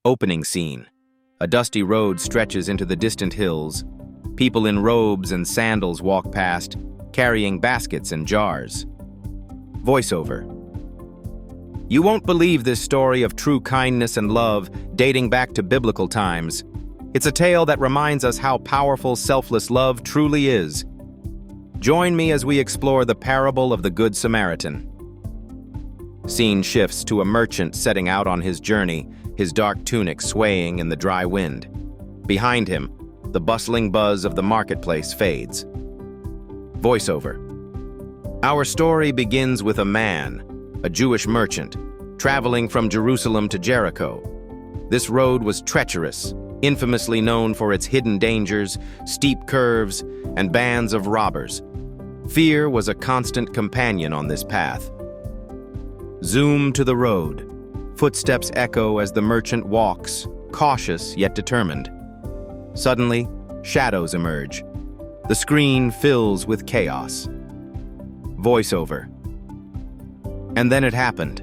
Opening scene. A dusty road stretches into the distant hills. People in robes and sandals walk past, carrying baskets and jars. Voiceover. You won't believe this story of true kindness and love dating back to biblical times. It's a tale that reminds us how powerful selfless love truly is. Join me as we explore the parable of the Good Samaritan. Scene shifts to a merchant setting out on his journey, his dark tunic swaying in the dry wind. Behind him, the bustling buzz of the marketplace fades. Voiceover. Our story begins with a man, a Jewish merchant, traveling from Jerusalem to Jericho. This road was treacherous, infamously known for its hidden dangers, steep curves, and bands of robbers. Fear was a constant companion on this path. Zoom to the road. Footsteps echo as the merchant walks, cautious yet determined. Suddenly, shadows emerge. The screen fills with chaos. Voiceover. And then it happened.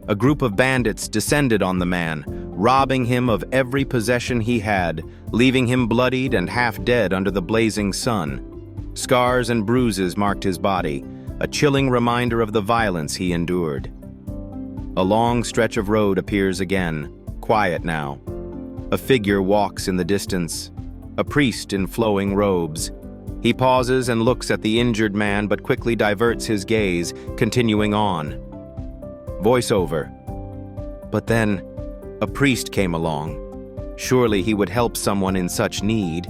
A group of bandits descended on the man, robbing him of every possession he had, leaving him bloodied and half dead under the blazing sun. Scars and bruises marked his body, a chilling reminder of the violence he endured. A long stretch of road appears again, quiet now. A figure walks in the distance, a priest in flowing robes. He pauses and looks at the injured man but quickly diverts his gaze, continuing on. Voiceover. But then, a priest came along. Surely he would help someone in such need.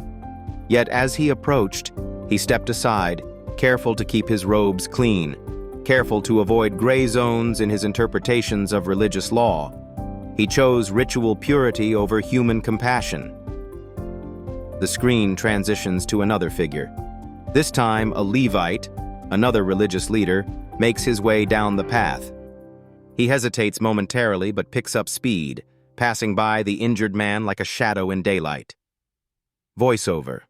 Yet as he approached, he stepped aside, careful to keep his robes clean, careful to avoid gray zones in his interpretations of religious law. He chose ritual purity over human compassion. The screen transitions to another figure. This time, a Levite, another religious leader, makes his way down the path. He hesitates momentarily but picks up speed, passing by the injured man like a shadow in daylight. Voiceover.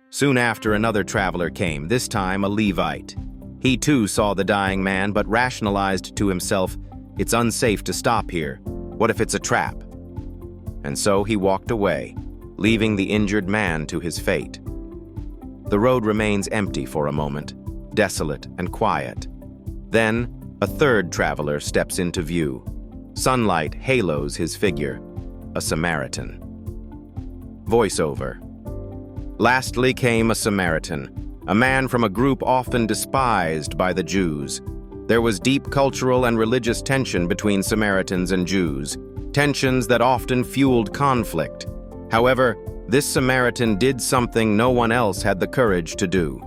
Soon after, another traveler came, this time a Levite. He too saw the dying man but rationalized to himself, "It's unsafe to stop here. What if it's a trap?" And so he walked away, leaving the injured man to his fate. The road remains empty for a moment, desolate and quiet. Then, a third traveler steps into view. Sunlight halos his figure, a Samaritan. Voiceover. Lastly came a Samaritan, a man from a group often despised by the Jews. There was deep cultural and religious tension between Samaritans and Jews, tensions that often fueled conflict. However, this Samaritan did something no one else had the courage to do.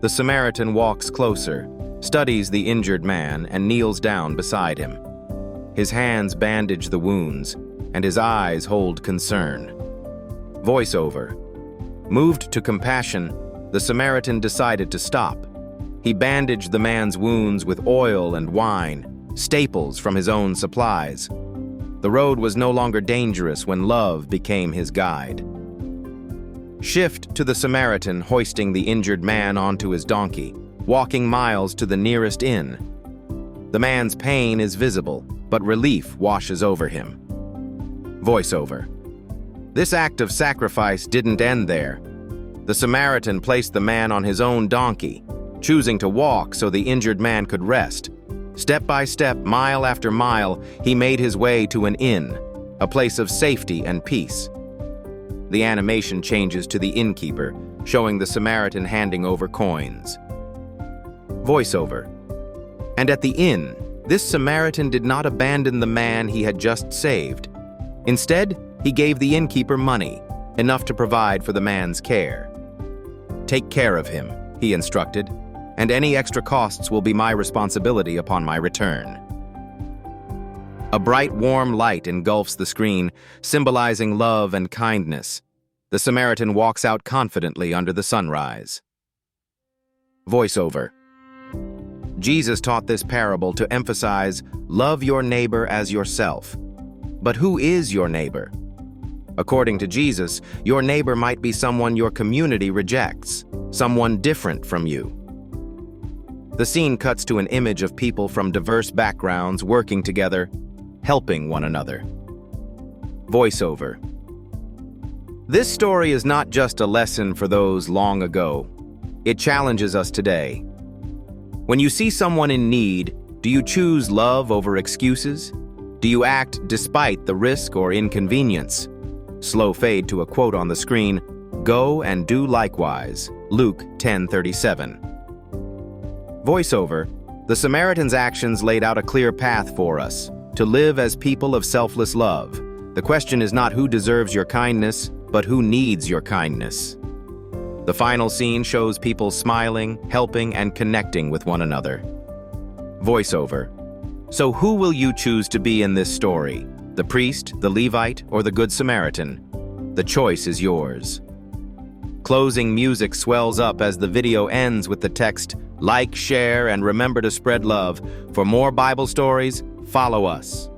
The Samaritan walks closer, studies the injured man, and kneels down beside him. His hands bandage the wounds, and his eyes hold concern. Voiceover. Moved to compassion, the Samaritan decided to stop. He bandaged the man's wounds with oil and wine, staples from his own supplies. The road was no longer dangerous when love became his guide. Shift to the Samaritan hoisting the injured man onto his donkey, walking miles to the nearest inn. The man's pain is visible, but relief washes over him. Voiceover. This act of sacrifice didn't end there. The Samaritan placed the man on his own donkey, choosing to walk so the injured man could rest. Step by step, mile after mile, he made his way to an inn, a place of safety and peace. The animation changes to the innkeeper, showing the Samaritan handing over coins. Voiceover. And at the inn, this Samaritan did not abandon the man he had just saved. Instead, he gave the innkeeper money, enough to provide for the man's care. "Take care of him," he instructed, "and any extra costs will be my responsibility upon my return." A bright, warm light engulfs the screen, symbolizing love and kindness. The Samaritan walks out confidently under the sunrise. Voiceover. Jesus taught this parable to emphasize, love your neighbor as yourself. But who is your neighbor? According to Jesus, your neighbor might be someone your community rejects, someone different from you. The scene cuts to an image of people from diverse backgrounds working together, helping one another. Voiceover. This story is not just a lesson for those long ago. It challenges us today. When you see someone in need, do you choose love over excuses? Do you act despite the risk or inconvenience? Slow fade to a quote on the screen, "Go and do likewise." Luke 10:37. Voiceover. The Samaritan's actions laid out a clear path for us, to live as people of selfless love. The question is not who deserves your kindness, but who needs your kindness. The final scene shows people smiling, helping, and connecting with one another. Voiceover. So who will you choose to be in this story? The priest, the Levite, or the Good Samaritan? The choice is yours. Closing music swells up as the video ends with the text, "Like, share, and remember to spread love." For more Bible stories, follow us.